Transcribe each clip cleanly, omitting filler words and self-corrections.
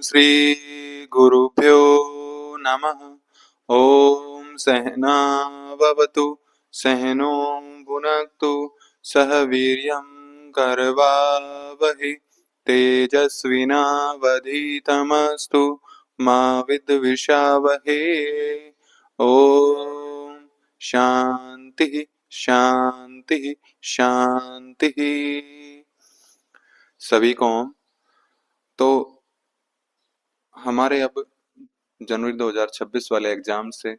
श्री गुरुभ्यो नमः। ओम सहना भवतु सहनो भुनक्तु सह वीर्यं करवावहै तेजस्विनावधीतमस्तु मा विद्विषावहै। ओम शांति शांति शांति। सभी को तो हमारे अब जनवरी 2026 वाले एग्जाम से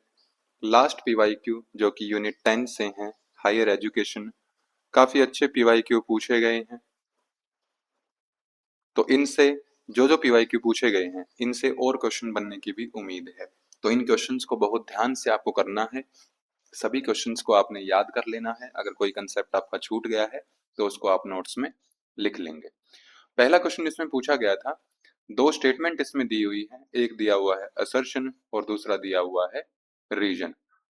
लास्ट पीवाईक्यू जो कि यूनिट 10 से हैं, हायर एजुकेशन, काफी अच्छे पीवाईक्यू पूछे गए हैं। तो इनसे जो पीवाईक्यू पूछे गए हैं इनसे और क्वेश्चन बनने की भी उम्मीद है। तो इन क्वेश्चंस को बहुत ध्यान से आपको करना है। सभी क्वेश्चंस को आपने याद कर लेना है। अगर कोई कंसेप्ट आपका छूट गया है तो उसको आप नोट्स में लिख लेंगे। पहला क्वेश्चन इसमें पूछा गया था, दो स्टेटमेंट इसमें दी हुई है, एक दिया हुआ है असर्शन और दूसरा दिया हुआ है रीजन।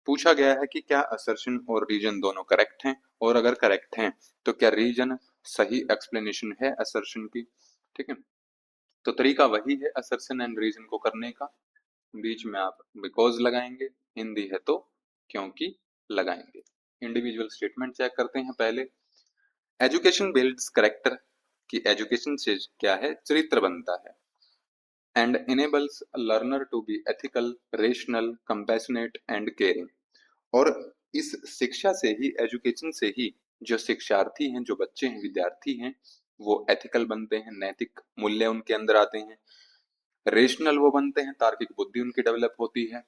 पूछा गया है कि क्या असर्शन और रीजन दोनों करेक्ट हैं, और अगर करेक्ट हैं तो क्या रीजन सही एक्सप्लेनेशन है असर्शन की। ठीक है, तो तरीका वही है असर्शन एंड रीजन को करने का। बीच में आप बिकॉज लगाएंगे, हिंदी है तो क्योंकि लगाएंगे। इंडिविजुअल स्टेटमेंट चेक करते हैं पहले। एजुकेशन बिल्ड्स कैरेक्टर, कि एजुकेशन से क्या है, चरित्र बनता है। And enables learner to be ethical, rational, compassionate and caring. और इस शिक्षा से ही, एजुकेशन से ही जो शिक्षार्थी हैं, जो बच्चे हैं, विद्यार्थी हैं, वो एथिकल बनते हैं, नैतिक मूल्य उनके अंदर आते हैं। रेशनल वो बनते हैं, तार्किक बुद्धि उनकी डेवलप होती है।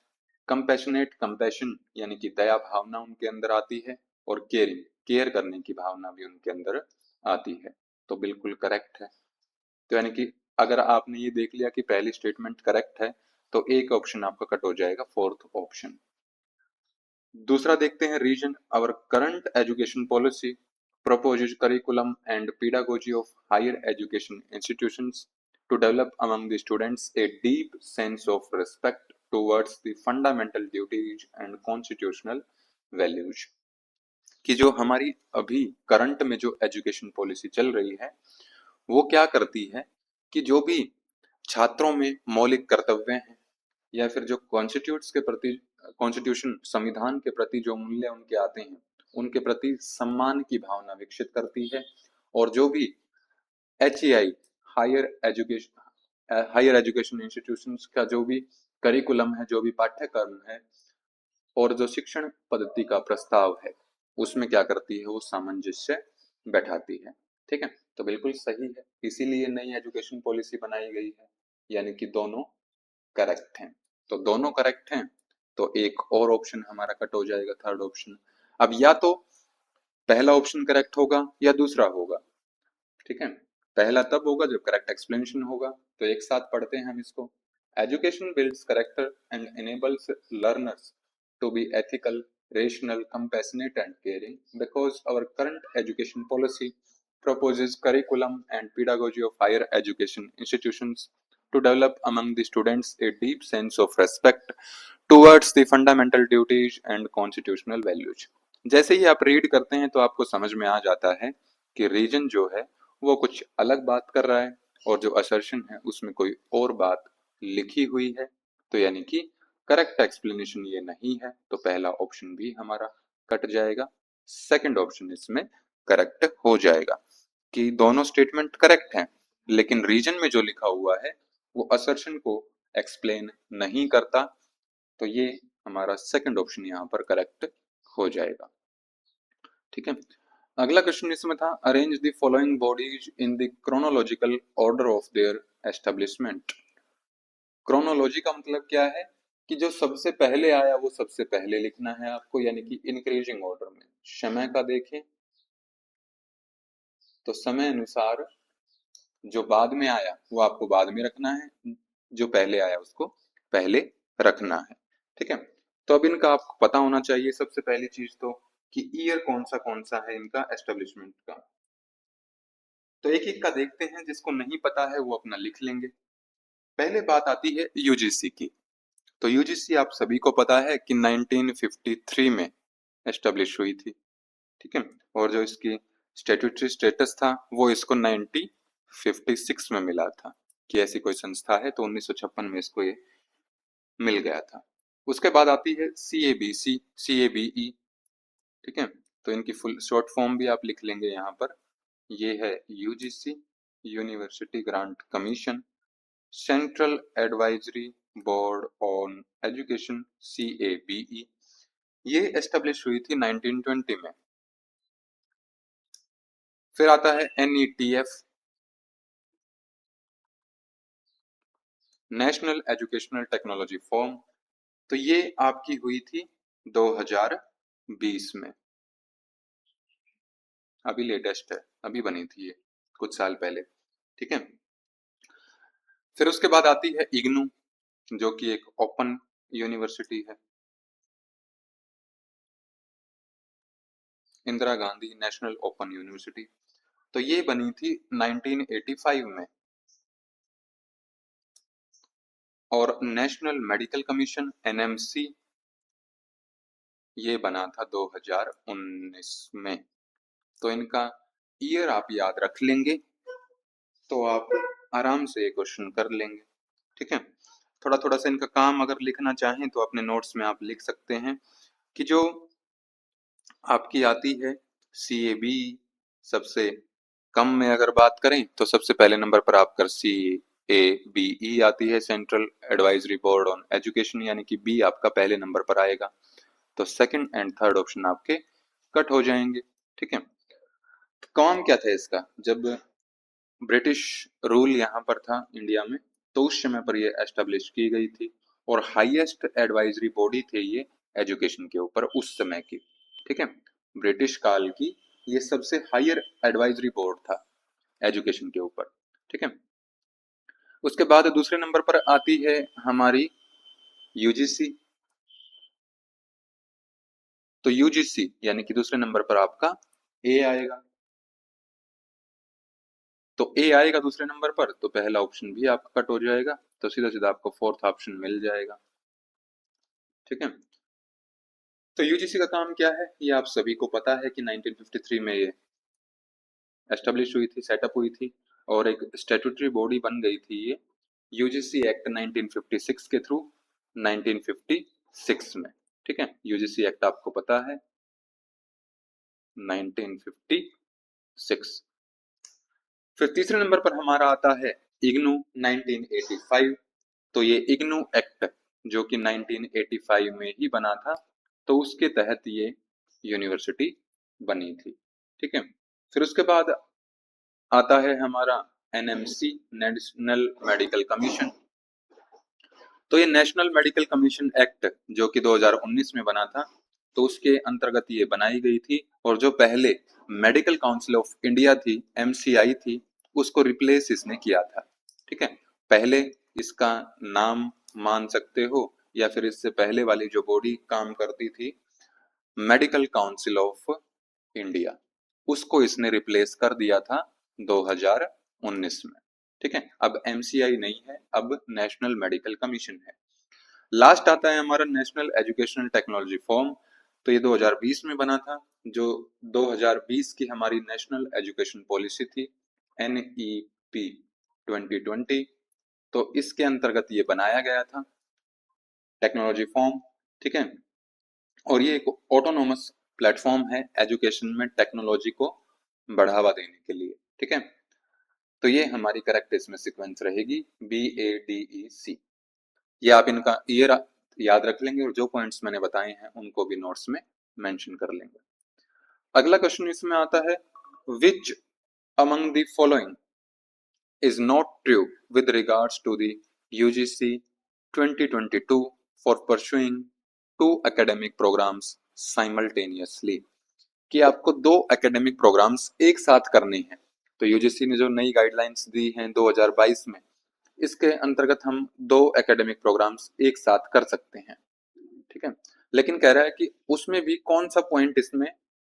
कंपैशनेट, कंपैशन यानी कि दया भावना उनके अंदर आती है। और केयरिंग, केयर करने की भावना भी उनके अंदर आती है। तो बिल्कुल करेक्ट है। तो यानी कि अगर आपने ये देख लिया कि पहली स्टेटमेंट करेक्ट है तो एक ऑप्शन आपका कट हो जाएगा, फोर्थ ऑप्शन। दूसरा देखते हैं reason. Our current education policy proposes curriculum and pedagogy of higher education institutions to develop among the students a deep sense of respect towards the fundamental duties and constitutional values। कि जो हमारी अभी current में जो education policy चल रही है वो क्या करती है कि जो भी छात्रों में मौलिक कर्तव्य हैं या फिर जो कॉन्स्टिट्यूट्स के प्रति, कॉन्स्टिट्यूशन संविधान के प्रति जो मूल्य उनके आते हैं उनके प्रति सम्मान की भावना विकसित करती है। और जो भी HEI, हायर एजुकेशन इंस्टीट्यूशंस का जो भी करिकुलम है, जो भी पाठ्यक्रम है और जो शिक्षण पद्धति का प्रस्ताव है उसमें क्या करती है, वो सामंजस्य बैठाती है। ठीक है, तो बिल्कुल सही है, इसीलिए नई एजुकेशन पॉलिसी बनाई गई है। यानी कि दोनों करेक्ट हैं। तो दोनों करेक्ट हैं तो एक और ऑप्शन हमारा कट हो जाएगा, थर्ड ऑप्शन। अब या तो पहला ऑप्शन करेक्ट होगा या दूसरा होगा। ठीक है, पहला तब होगा जब करेक्ट एक्सप्लेनेशन होगा। तो एक साथ पढ़ते हैं हम इसको। Education builds character and enables learners to be ethical, rational, compassionate and caring because our current education policy proposes curriculum and pedagogy of higher education institutions to develop among the students a deep sense of respect towards the fundamental duties and constitutional values। जैसे ही आप read करते हैं तो आपको समझ में आ जाता है कि रीजन जो है वो कुछ अलग बात कर रहा है और जो असर्शन है उसमें कोई और बात लिखी हुई है। तो यानी कि करेक्ट एक्सप्लेनेशन ये नहीं है, तो पहला ऑप्शन भी हमारा कट जाएगा, सेकंड ऑप्शन इसमें करेक्ट हो जाएगा कि दोनों स्टेटमेंट करेक्ट हैं लेकिन रीजन में जो लिखा हुआ है वो असर्शन को एक्सप्लेन नहीं करता। तो ये हमारा सेकंड ऑप्शन यहाँ पर करेक्ट हो जाएगा। ठीक है, अगला क्वेश्चन इसमें था, arrange the following bodies in the chronological order of their establishment. Chronology का मतलब क्या है कि जो सबसे पहले आया वो सबसे पहले लिखना है आपको, यानी कि इंक्रीजिंग ऑर्डर में। समय का देखें तो समय अनुसार जो बाद में आया वो आपको बाद में रखना है, जो पहले आया उसको पहले रखना है। ठीक है, तो अब इनका आपको पता होना चाहिए सबसे पहली चीज तो कि ईयर कौन सा है इनका एस्टेब्लिशमेंट का। तो एक एक का देखते हैं, जिसको नहीं पता है वो अपना लिख लेंगे। पहले बात आती है यूजीसी की। तो यूजीसी आप सभी को पता है कि 1953 में एस्टेब्लिश हुई थी। ठीक है, और जो इसकी स्टैट्यूटरी स्टेटस था वो इसको 1956 में मिला था। कि ऐसी कोई संस्था है, तो 1956 में इसको ये मिल गया था। उसके बाद आती है CABC, CABE, ठीक है। तो इनकी फुल शॉर्ट फॉर्म भी आप लिख लेंगे यहाँ पर। ये है UGC, university grant commission, central advisory board on education, CABE। ये एस्टेब्लिश हुई थी 1920 में। फिर आता है NETF, national educational technology form. तो ये आपकी हुई थी 2020 में, अभी लेटेस्ट है, अभी बनी थी ये कुछ साल पहले, ठीक है। फिर उसके बाद आती है इग्नू, जो कि एक ओपन यूनिवर्सिटी है, Indira Gandhi national open university. तो ये बनी थी 1985 में। और नेशनल मेडिकल कमीशन NMC, ये बना था 2019 में। तो इनका ईयर आप याद रख लेंगे तो आप आराम से ये क्वेश्चन कर लेंगे, ठीक है। थोड़ा थोड़ा सा इनका काम अगर लिखना चाहें तो अपने नोट्स में आप लिख सकते हैं कि जो आपकी आती है CAB, सबसे कम में अगर बात करें तो सबसे पहले नंबर पर आपका CABE आती है, central advisory board on education, यानी कि B आपका पहले नंबर पर आएगा। तो सेकंड एंड थर्ड ऑप्शन आपके कट हो जाएंगे, ठीक है। तो काम क्या था इसका, जब ब्रिटिश रूल यहाँ पर था इंडिया में, तो उस समय पर ये एस्टेब्लिश की गई थी, और हाईएस्ट एडवाइजरी बॉडी थे ये एजुकेशन के ऊपर उस समय की, ठीक है। ब्रिटिश काल की ये सबसे हायर एडवाइजरी बोर्ड था एजुकेशन के ऊपर, ठीक है। उसके बाद दूसरे नंबर पर आती है हमारी UGC। तो UGC यानी कि दूसरे नंबर पर आपका A आएगा। तो A आएगा दूसरे नंबर पर, तो पहला ऑप्शन भी आपका कट हो जाएगा, तो सीधा सीधा आपको फोर्थ ऑप्शन मिल जाएगा, ठीक है। तो UGC का काम क्या है, ये आप सभी को पता है कि 1953 में ये एस्टेब्लिश हुई थी, सेटअप हुई थी, और एक स्टैट्यूटरी बॉडी बन गई थी ये UGC एक्ट 1956 के थ्रू, 1956 में, ठीक है। UGC एक्ट आपको पता है 1956। फिर तीसरे नंबर पर हमारा आता है इग्नू 1985। तो ये इग्नू एक्ट जो कि 1985 में ही बना था, तो उसके तहत ये यूनिवर्सिटी बनी थी, ठीक है। फिर उसके बाद आता है हमारा NMC, नेशनल मेडिकल कमीशन। तो ये नेशनल मेडिकल कमीशन एक्ट जो कि 2019 में बना था, तो उसके अंतर्गत ये बनाई गई थी, और जो पहले मेडिकल काउंसिल ऑफ इंडिया थी, MCI थी, उसको रिप्लेस इसने किया था, ठीक है। पहले इसका नाम मान सकते हो, या फिर इससे पहले वाली जो बॉडी काम करती थी मेडिकल काउंसिल ऑफ इंडिया, उसको इसने रिप्लेस कर दिया था 2019 में, ठीक है। अब MCI नहीं है, अब नेशनल मेडिकल कमीशन है। लास्ट आता है हमारा नेशनल एजुकेशनल टेक्नोलॉजी फॉर्म। तो ये 2020 में बना था, जो 2020 की हमारी नेशनल एजुकेशन पॉलिसी थी, NEP 2020। तो इसके अंतर्गत ये बनाया गया था टेक्नोलॉजी फॉर्म, ठीक है। और ये एक ऑटोनोमस प्लेटफॉर्म है एजुकेशन में टेक्नोलॉजी को बढ़ावा देने के लिए, ठीक है। तो ये हमारी करेक्ट इसमें सीक्वेंस रहेगी BADEC। ये आप इनका ईयर याद रख लेंगे, और जो पॉइंट्स मैंने बताए हैं उनको भी नोट्स में मेंशन कर लेंगे। अगला क्वेश्चन इसमें आता है, which among the following is not true with regards to the UGC 2022 for pursuing two academic programs simultaneously, कि आपको दो एकेडमिक प्रोग्राम्स एक साथ करने हैं। तो यूजीसी ने जो नई गाइडलाइंस दी हैं 2022 में, इसके अंतर्गत हम दो एकेडमिक प्रोग्राम्स एक साथ कर सकते हैं, ठीक है। लेकिन कह रहा है कि उसमें भी कौन सा पॉइंट इसमें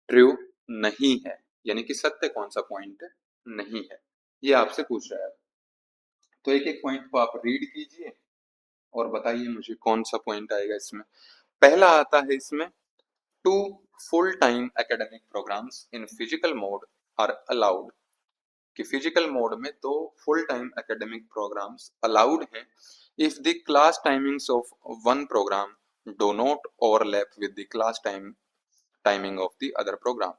ट्रू नहीं है, यानी कि सत्य कौन सा पॉइंट नहीं है, ये आपसे पूछ रहा है। तो एक एक पॉइंट को आप रीड कीजिए और बताइए मुझे कौन सा पॉइंट आएगा इसमें। पहला आता है इसमें, two full time academic programmes in physical mode are allowed, कि फिजिकल मोड में तो full time academic programmes allowed हैं if the class timings of one programme do not overlap with the class timing of the other programme.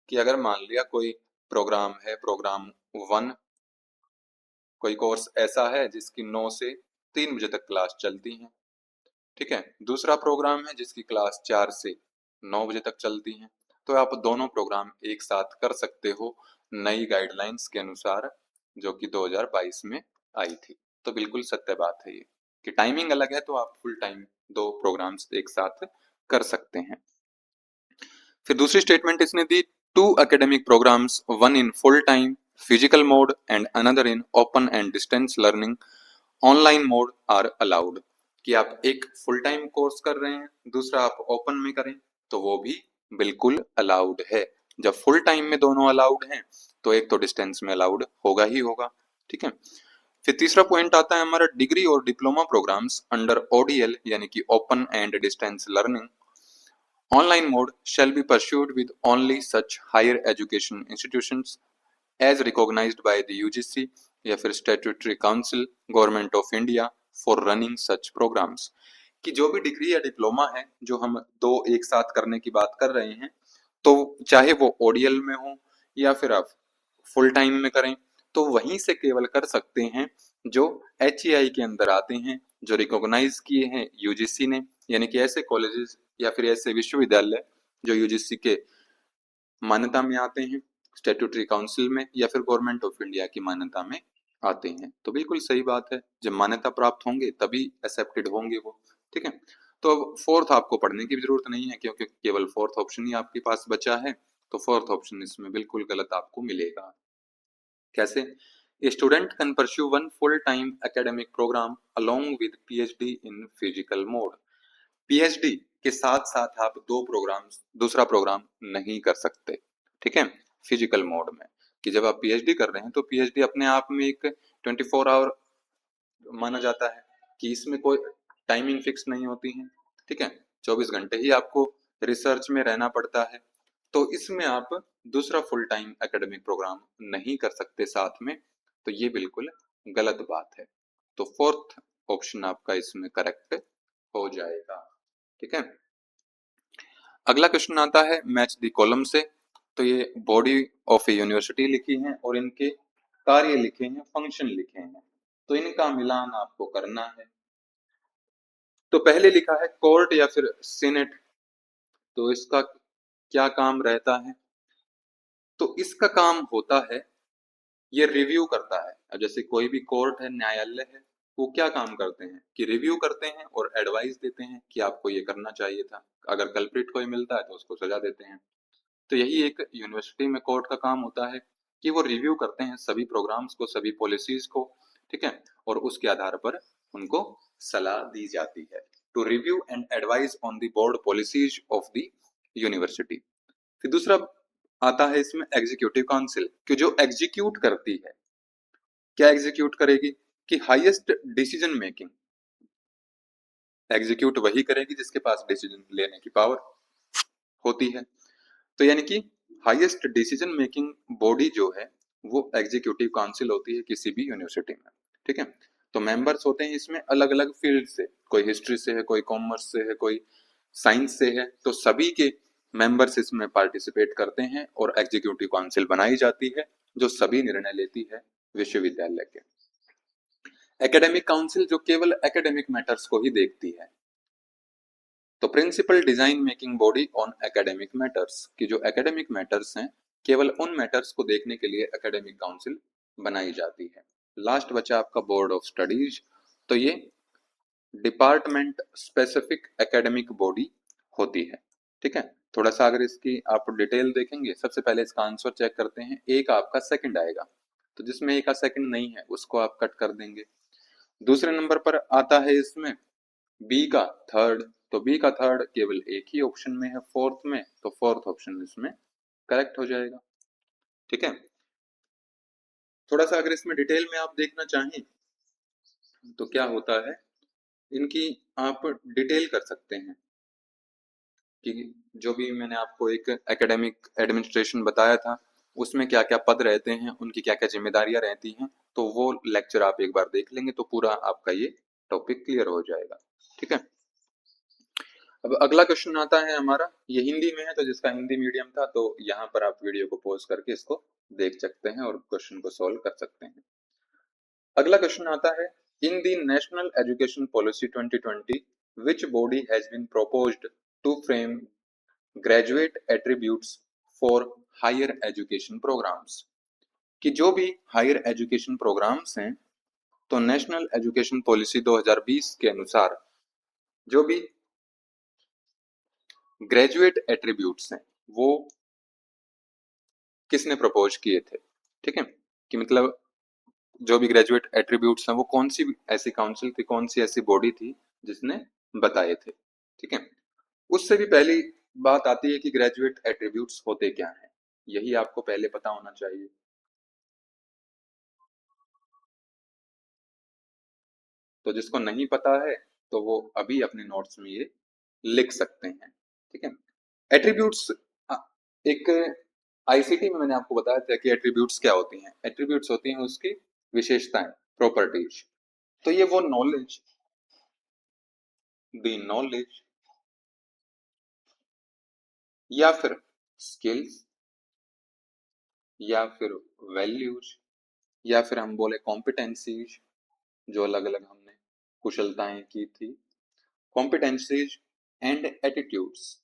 कि अगर मान लिया कोई programme है, प्रोग्राम 1, कोई कोर्स ऐसा है जिसकी 9 से 3 बजे तक क्लास चलती है, ठीक है, दूसरा प्रोग्राम है जिसकी क्लास 4 से 9 बजे तक चलती है, तो आप दोनों प्रोग्राम एक साथ कर सकते हो नई गाइडलाइंस के अनुसार जो कि 2022 में आई थी। तो बिल्कुल सत्य बात है ये कि टाइमिंग अलग है तो आप फुल टाइम दो प्रोग्राम्स एक साथ कर सकते हैं। फिर दूसरी स्टेटमेंट इसने दी, two academic programmes, one in full time physical mode and another in open and distance learning online mode are allowed. कि आप एक फुल टाइम कोर्स कर रहे हैं, दूसरा आप ओपन में करें, तो वो भी बिल्कुल अलाउड है। जब फुल टाइम में दोनों अलाउड हैं तो एक तो डिस्टेंस में अलाउड होगा ही होगा, ठीक है। फिर तीसरा पॉइंट आता है हमारा, डिग्री और डिप्लोमा प्रोग्राम्स अंडर ओडीएल यानी कि open and distance learning online mode shall be pursued with only such higher education institutions as recognized by the UGC या फिर statutory council government of India for running such programmes. कि जो भी degree या diploma है जो हम दो एक साथ करने की बात कर रहे हैं, तो चाहे वो ओडीएल में हो या फिर आप फुल टाइम में करें, तो वहीं से केवल कर सकते हैं जो एचईआई के अंदर आते हैं, जो रिकॉग्नाइज किए हैं यूजीसी ने, यानी कि ऐसे कॉलेजेस या फिर ऐसे विश्वविद्यालय जो यूजीसी के मान्यता में आते हैं, स्टैट्यूटरी काउंसिल में या फिर गवर्नमेंट ऑफ इंडिया की मान्यता में आते हैं। तो बिल्कुल सही बात है, जब मान्यता प्राप्त होंगे तभी एक्सेप्टेड होंगे वो, ठीक है। तो अब फोर्थ आपको पढ़ने की भी जरूरत नहीं है क्योंकि केवल फोर्थ ऑप्शन ही आपके पास बचा है, तो फोर्थ ऑप्शन इसमें बिल्कुल गलत आपको मिलेगा। कैसे? A student can pursue one full-time academic program along with PhD in physical mode. PhD के साथ साथ आप दूसरा प्रोग्राम नहीं कर सकते, ठीक है, फिजिकल मोड में। कि जब आप पीएचडी कर रहे हैं तो पीएचडी अपने आप में एक 24 आवर माना जाता है, कि इसमें कोई टाइमिंग फिक्स नहीं होती है, ठीक है, 24 घंटे ही आपको रिसर्च में रहना पड़ता है। तो इसमें आप दूसरा फुल टाइम एकेडमिक प्रोग्राम नहीं कर सकते साथ में, तो ये बिल्कुल गलत बात है। तो फोर्थ ऑप्शन आपका इसमें करेक्ट हो जाएगा, ठीक है। अगला क्वेश्चन आता है मैच द कॉलम से। तो ये बॉडी ऑफ ए यूनिवर्सिटी लिखी है और इनके कार्य लिखे हैं, फंक्शन लिखे हैं, तो इनका मिलान आपको करना है। तो पहले लिखा है कोर्ट या फिर सीनेट, तो इसका क्या काम रहता है? तो इसका काम होता है, ये रिव्यू करता है। अब जैसे कोई भी कोर्ट है, न्यायालय है, वो क्या काम करते हैं कि रिव्यू करते हैं और एडवाइस देते हैं कि आपको ये करना चाहिए था। अगर कल्प्रिट कोई मिलता है तो उसको सजा देते हैं। तो यही एक यूनिवर्सिटी में कोर्ट का काम होता है कि वो रिव्यू करते हैं सभी प्रोग्राम्स को, सभी पॉलिसीज को, ठीक है, और उसके आधार पर उनको सलाह दी जाती है। To review and advise on the board policies of the university. फिर दूसरा आता है इसमें एग्जीक्यूटिव काउंसिल, कि जो एग्जीक्यूट करती है। क्या एग्जीक्यूट करेगी? कि हाईएस्ट डिसीजन मेकिंग एग्जीक्यूट वही करेगी जिसके पास डिसीजन लेने की पावर होती है। तो यानी कि हाईएस्ट डिसीजन मेकिंग बॉडी जो है वो एग्जीक्यूटिव काउंसिल होती है किसी भी यूनिवर्सिटी में, ठीक है। तो मेंबर्स होते हैं इसमें अलग अलग फील्ड से, कोई हिस्ट्री से है, कोई कॉमर्स से है, कोई साइंस से है, तो सभी के मेंबर्स इसमें पार्टिसिपेट करते हैं और एग्जीक्यूटिव काउंसिल बनाई जाती है जो सभी निर्णय लेती है विश्वविद्यालय के। एकेडमिक काउंसिल जो केवल एकेडमिक मैटर्स को ही देखती है। तो principal design making body on academic matters, की जो एकेडमिक मैटर्स हैं केवल उन मैटर्स को देखने के लिए एकेडमिक काउंसिल बनाई जाती है। लास्ट बचा आपका बोर्ड ऑफ स्टडीज, तो ये डिपार्टमेंट स्पेसिफिक एकेडमिक बॉडी होती है, ठीक है। थोड़ा सा अगर इसकी आप डिटेल देखेंगे, सबसे पहले इसका आंसर चेक करते हैं। ए का आपका सेकंड आएगा, तो जिसमें ए का सेकंड नहीं है उसको आप कट कर देंगे। दूसरे नंबर पर आता है इसमें बी का थर्ड, तो बी का थर्ड केवल एक ही ऑप्शन में है, फोर्थ में, तो फोर्थ ऑप्शन इसमें करेक्ट हो जाएगा, ठीक है। थोड़ा सा अगर इसमें डिटेल में आप देखना चाहें तो क्या होता है, इनकी आप डिटेल कर सकते हैं कि जो भी मैंने आपको एक एकेडमिक एडमिनिस्ट्रेशन बताया था, उसमें क्या क्या पद रहते हैं, उनकी क्या क्या जिम्मेदारियां रहती हैं, तो वो लेक्चर आप एक बार देख लेंगे तो पूरा आपका ये टॉपिक क्लियर हो जाएगा। ठीक है। अब अगला क्वेश्चन आता है हमारा, ये हिंदी में है, तो जिसका हिंदी मीडियम था तो यहाँ पर आप वीडियो को पॉज करके इसको देख सकते हैं और क्वेश्चन को सॉल्व कर सकते हैं। अगला क्वेश्चन आता है, in the national education policy 2020 which body has been proposed to frame graduate attributes for higher education programs, कि जो भी हायर एजुकेशन प्रोग्राम्स हैं, तो नेशनल एजुकेशन पॉलिसी 2020 के अनुसार जो भी ग्रेजुएट एट्रीब्यूट्स हैं वो किसने प्रपोज किए थे। ठीक है, कि मतलब जो भी ग्रेजुएट एट्रीब्यूट्स हैं वो कौन सी ऐसी काउंसिल थी, कौन सी ऐसी बॉडी थी जिसने बताए थे। ठीक है, उससे भी पहली बात आती है कि ग्रेजुएट एट्रीब्यूट्स होते क्या हैं, यही आपको पहले पता होना चाहिए। तो जिसको नहीं पता है तो वो अभी अपने नोट्स में ये लिख सकते हैं। ठीक है, एट्रीब्यूट्स एक आईसीटी में मैंने आपको बताया था कि एट्रीब्यूट्स क्या होती हैं। एट्रीब्यूट्स होती हैं उसकी विशेषताएं, प्रॉपर्टीज। तो ये वो नॉलेज, द नॉलेज या फिर स्किल्स या फिर वैल्यूज या फिर हम बोले कॉम्पिटेंसीज, जो अलग अलग हमने कुशलताएं की थी, कॉम्पिटेंसीज एंड एटीट्यूड्स।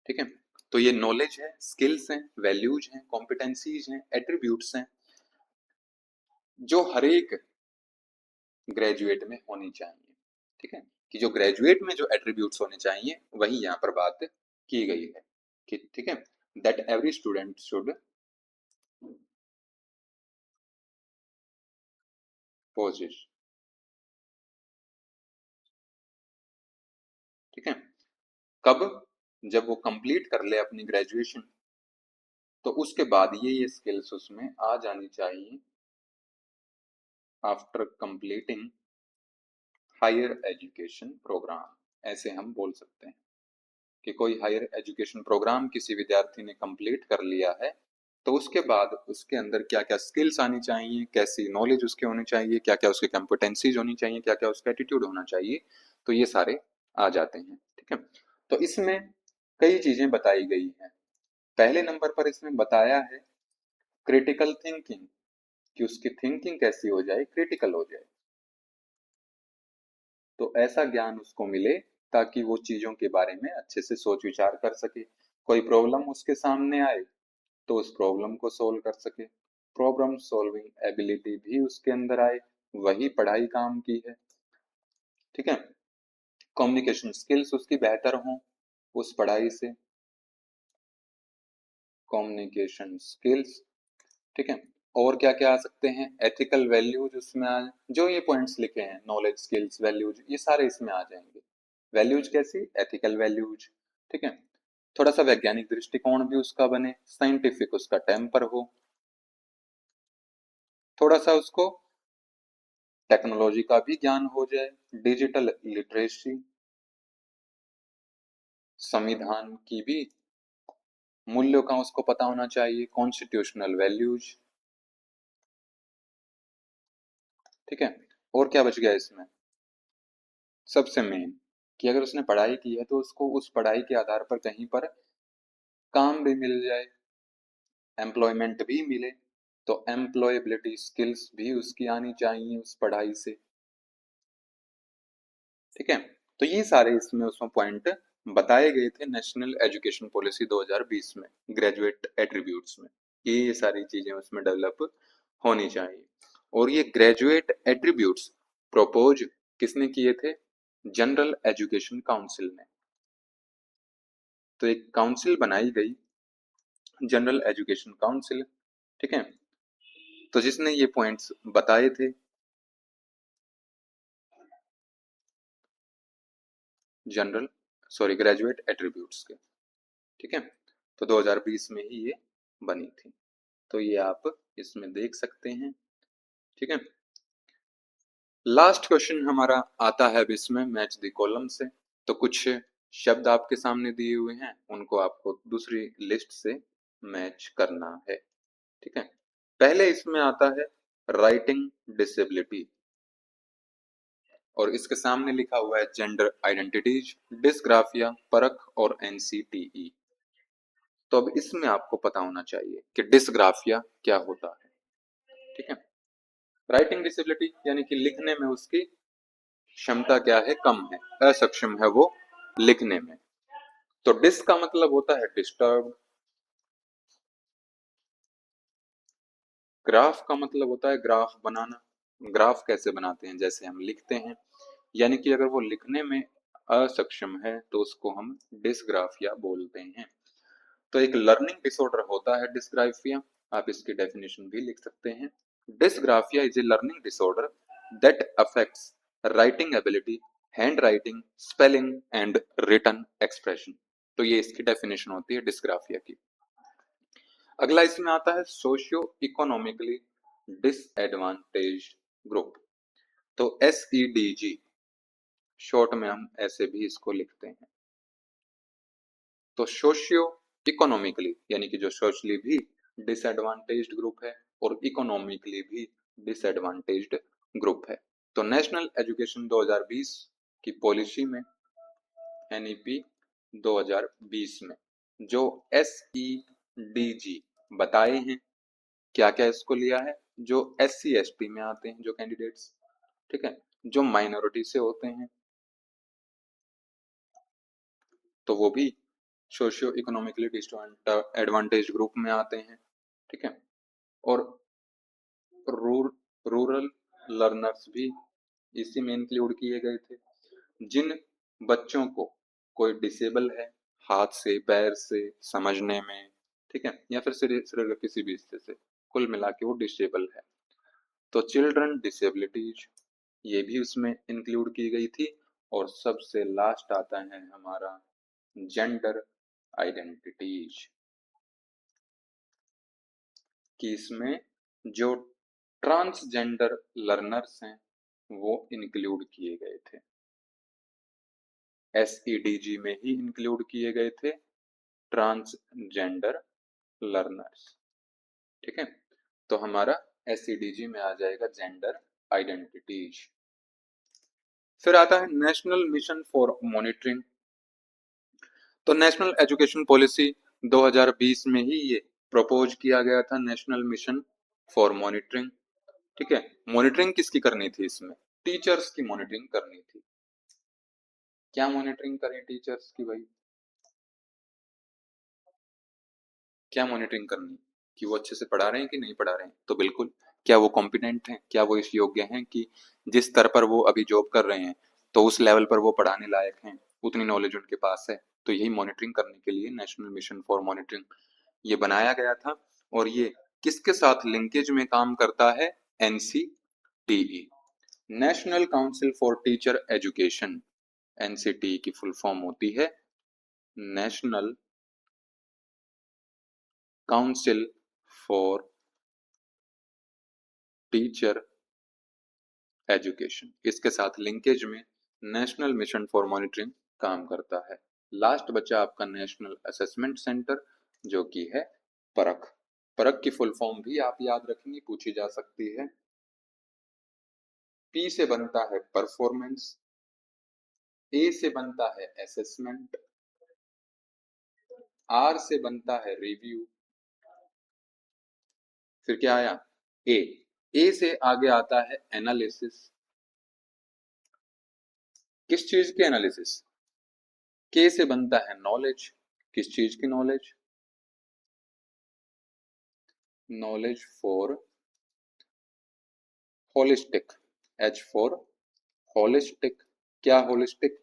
ठीक है, तो ये नॉलेज है, स्किल्स हैं, वैल्यूज हैं, कॉम्पिटेंसीज हैं, एट्रीब्यूट्स हैं, जो हर एक ग्रेजुएट में होनी चाहिए। ठीक है, कि जो ग्रेजुएट में जो एट्रीब्यूट्स होने चाहिए वही यहाँ पर बात की गई है कि ठीक है, that every student should possess. ठीक है, कब, जब वो कंप्लीट कर ले अपनी ग्रेजुएशन, तो उसके बाद ये स्किल्स उसमें आ जानी चाहिए। After completing higher education program, ऐसे हम बोल सकते हैं कि कोई हायर एजुकेशन प्रोग्राम किसी विद्यार्थी ने कंप्लीट कर लिया है, तो उसके बाद उसके अंदर क्या क्या स्किल्स आनी चाहिए, कैसी नॉलेज उसके होनी चाहिए, क्या क्या उसके कॉम्पिटेंसीज होनी चाहिए, क्या क्या उसका एटीट्यूड होना चाहिए, तो ये सारे आ जाते हैं। ठीक है, तो इसमें कई चीजें बताई गई हैं। पहले नंबर पर इसमें बताया है क्रिटिकल थिंकिंग, कि उसकी थिंकिंग कैसी हो जाए, क्रिटिकल हो जाए, तो ऐसा ज्ञान उसको मिले ताकि वो चीजों के बारे में अच्छे से सोच विचार कर सके। कोई प्रॉब्लम उसके सामने आए तो उस प्रॉब्लम को सोल्व कर सके, प्रॉब्लम सॉल्विंग एबिलिटी भी उसके अंदर आए, वही पढ़ाई काम की है। ठीक है, कम्युनिकेशन स्किल्स उसकी बेहतर हों उस पढ़ाई से, कम्युनिकेशन स्किल्स। ठीक है, और क्या क्या आ सकते हैं, एथिकल वैल्यूज उसमें आ, जो ये पॉइंट्स लिखे हैं, नॉलेज, स्किल्स, वैल्यूज, ये सारे इसमें आ जाएंगे। वैल्यूज कैसी, एथिकल वैल्यूज। ठीक है, थोड़ा सा वैज्ञानिक दृष्टिकोण भी उसका बने, साइंटिफिक उसका टेम्पर हो, थोड़ा सा उसको टेक्नोलॉजी का भी ज्ञान हो जाए, डिजिटल लिटरेसी, संविधान की भी मूल्यों का उसको पता होना चाहिए, कॉन्स्टिट्यूशनल वैल्यूज। ठीक है, और क्या बच गया इसमें, सबसे मेन, कि अगर उसने पढ़ाई की है तो उसको उस पढ़ाई के आधार पर कहीं पर काम भी मिल जाए, एम्प्लॉयमेंट भी मिले, तो एम्प्लॉयबिलिटी स्किल्स भी उसकी आनी चाहिए उस पढ़ाई से। ठीक है, तो ये सारे इसमें उसमें पॉइंट बताए गए थे नेशनल एजुकेशन पॉलिसी 2020 में, ग्रेजुएट एट्रीब्यूट्स में, ये सारी चीजें उसमें डेवलप होनी चाहिए। और ये ग्रेजुएट एट्रीब्यूट्स प्रपोज किसने किए थे, जनरल एजुकेशन काउंसिल ने। तो एक काउंसिल बनाई गई, जनरल एजुकेशन काउंसिल। ठीक है, तो जिसने ये पॉइंट्स बताए थे, जनरल सॉरी ग्रेजुएट एट्रीब्यूट्स के। ठीक है, तो 2020 में ही ये बनी थी, तो ये आप इसमें देख सकते हैं। ठीक है, लास्ट क्वेश्चन हमारा आता है अब इसमें मैच द कॉलम से, तो कुछ शब्द आपके सामने दिए हुए हैं, उनको आपको दूसरी लिस्ट से मैच करना है। ठीक है, पहले इसमें आता है राइटिंग डिसेबिलिटी, और इसके सामने लिखा हुआ है जेंडर आइडेंटिटीज, डिस्ग्राफिया, परख और एनसीटीई। तो अब इसमें आपको पता होना चाहिए कि डिस्ग्राफिया क्या होता है। ठीक है, राइटिंग डिसेबिलिटी यानी कि लिखने में उसकी क्षमता क्या है, कम है, असक्षम है वो लिखने में। तो डिस का मतलब होता है डिस्टर्ब, ग्राफ का मतलब होता है ग्राफ बनाना। ग्राफ कैसे बनाते हैं, जैसे हम लिखते हैं, यानी कि अगर वो लिखने में असक्षम है तो उसको हम डिसग्राफिया बोलते हैं। तो एक लर्निंग डिसऑर्डर होता है डिसग्राफिया, आप इसकी डेफिनेशन भी लिख सकते हैं। Dysgraphia is a learning disorder that affects writing ability, hand writing, spelling and written expression. तो ये इसकी डेफिनेशन होती है डिसग्राफिया की। अगला इसमें आता है सोशियो इकोनॉमिकली डिसएडवांटेज ग्रुप। तो SEDG शॉर्ट में हम ऐसे भी इसको लिखते हैं। तो सोशियो इकोनॉमिकली यानी कि जो सोशली भी डिसएडवांटेज्ड ग्रुप है और इकोनॉमिकली भी डिसएडवांटेज्ड ग्रुप है। तो नेशनल एजुकेशन 2020 की पॉलिसी में, NEP 2020 में जो SEDG बताए हैं, क्या क्या इसको लिया है, जो SC ST में आते हैं जो कैंडिडेट्स, ठीक है, जो माइनॉरिटी से होते हैं तो वो भी सोशियो इकोनॉमिकली डिसएडवांटेज ग्रुप में आते हैं। ठीक है, और रूरल लर्नर्स भी इसी में इंक्लूड किए गए थे। जिन बच्चों को कोई डिसेबल है, हाथ से पैर से समझने में, ठीक है, या फिर शरीर के किसी भी हिस्से से, कुल मिला के वो डिसेबल है, तो चिल्ड्रन डिसेबिलिटीज ये भी उसमें इंक्लूड की गई थी। और सबसे लास्ट आता है हमारा जेंडर आइडेंटिटीज, कि इसमें जो ट्रांसजेंडर लर्नर्स हैं वो इंक्लूड किए गए थे। SEDG में ही इंक्लूड किए गए थे ट्रांसजेंडर लर्नर्स। ठीक है, तो हमारा SEDG में आ जाएगा जेंडर आइडेंटिटीज। फिर आता है नेशनल मिशन फॉर मॉनिटरिंग। तो नेशनल एजुकेशन पॉलिसी 2020 में ही ये प्रपोज किया गया था, नेशनल मिशन फॉर मॉनिटरिंग। ठीक है, मॉनिटरिंग किसकी करनी थी इसमें, टीचर्स की मॉनिटरिंग करनी थी। क्या मॉनिटरिंग करें टीचर्स की भाई, क्या मॉनिटरिंग करनी, कि वो अच्छे से पढ़ा रहे हैं कि नहीं पढ़ा रहे हैं, तो बिल्कुल, क्या वो कॉम्पिटेंट हैं, क्या वो इस योग्य हैं कि जिस स्तर पर वो अभी जॉब कर रहे हैं तो उस लेवल पर वो पढ़ाने लायक हैं, उतनी नॉलेज उनके पास है। तो यही मॉनिटरिंग करने के लिए नेशनल मिशन फॉर मॉनिटरिंग ये बनाया गया था। और ये किसके साथ लिंकेज में काम करता है, NCTE, national council for teacher education. NCTE की फुल फॉर्म होती है national council for teacher education. इसके साथ लिंकेज में नेशनल मिशन फॉर मॉनिटरिंग काम करता है। लास्ट बचा आपका नेशनल असेसमेंट सेंटर, जो कि है परख। परख की फुल फॉर्म भी आप याद रखेंगे, पूछी जा सकती है। P से बनता है परफॉर्मेंस, A से बनता है असेसमेंट, R से बनता है रिव्यू, फिर क्या आया, A। A से आगे आता है एनालिसिस। किस चीज की एनालिसिस, K से बनता है नॉलेज। किस चीज की knowledge, knowledge for holistic, H for holistic. क्या होलिस्टिक,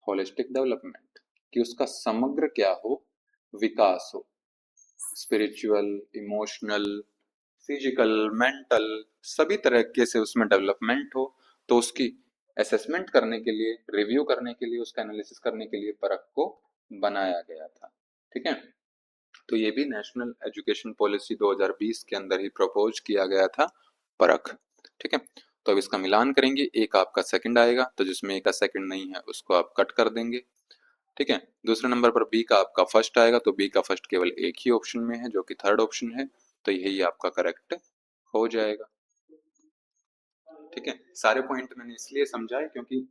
होलिस्टिक डेवलपमेंट, कि उसका समग्र क्या हो, विकास हो, स्पिरिचुअल, इमोशनल, फिजिकल, मेंटल, सभी तरीके से उसमें डेवलपमेंट हो। तो उसकी असेसमेंट करने के लिए, रिव्यू करने के लिए, उसका एनालिसिस करने के लिए परख को बनाया गया था। ठीक है, तो ये भी नेशनल एजुकेशन पॉलिसी 2020 के अंदर ही प्रपोज किया गया था परख। ठीक है, तो अब इसका मिलान करेंगे, एक आपका सेकंड आएगा, तो जिसमें एक का सेकंड नहीं है उसको आप कट कर देंगे। ठीक है। दूसरे नंबर पर बी का आपका फर्स्ट आएगा, तो बी का फर्स्ट केवल एक ही ऑप्शन में है जो कि थर्ड ऑप्शन है, तो यही आपका करेक्ट हो जाएगा। ठीक है, सारे पॉइंट मैंने इसलिए समझाए क्योंकि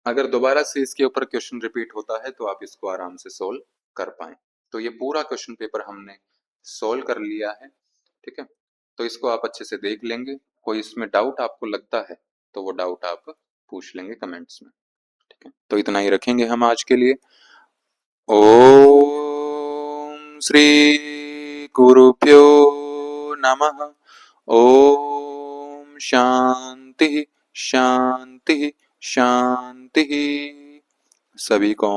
अगर दोबारा से इसके ऊपर क्वेश्चन रिपीट होता है तो आप इसको आराम से सोल्व कर पाए। तो ये पूरा क्वेश्चन पेपर हमने सोल्व कर लिया है। ठीक है, तो इसको आप अच्छे से देख लेंगे, कोई इसमें डाउट आपको लगता है तो वो डाउट आप पूछ लेंगे कमेंट्स में। ठीक है, तो इतना ही रखेंगे हम आज के लिए। ओम श्री गुरुभ्यो नमः। ओम शांति शांति शांति। सभी को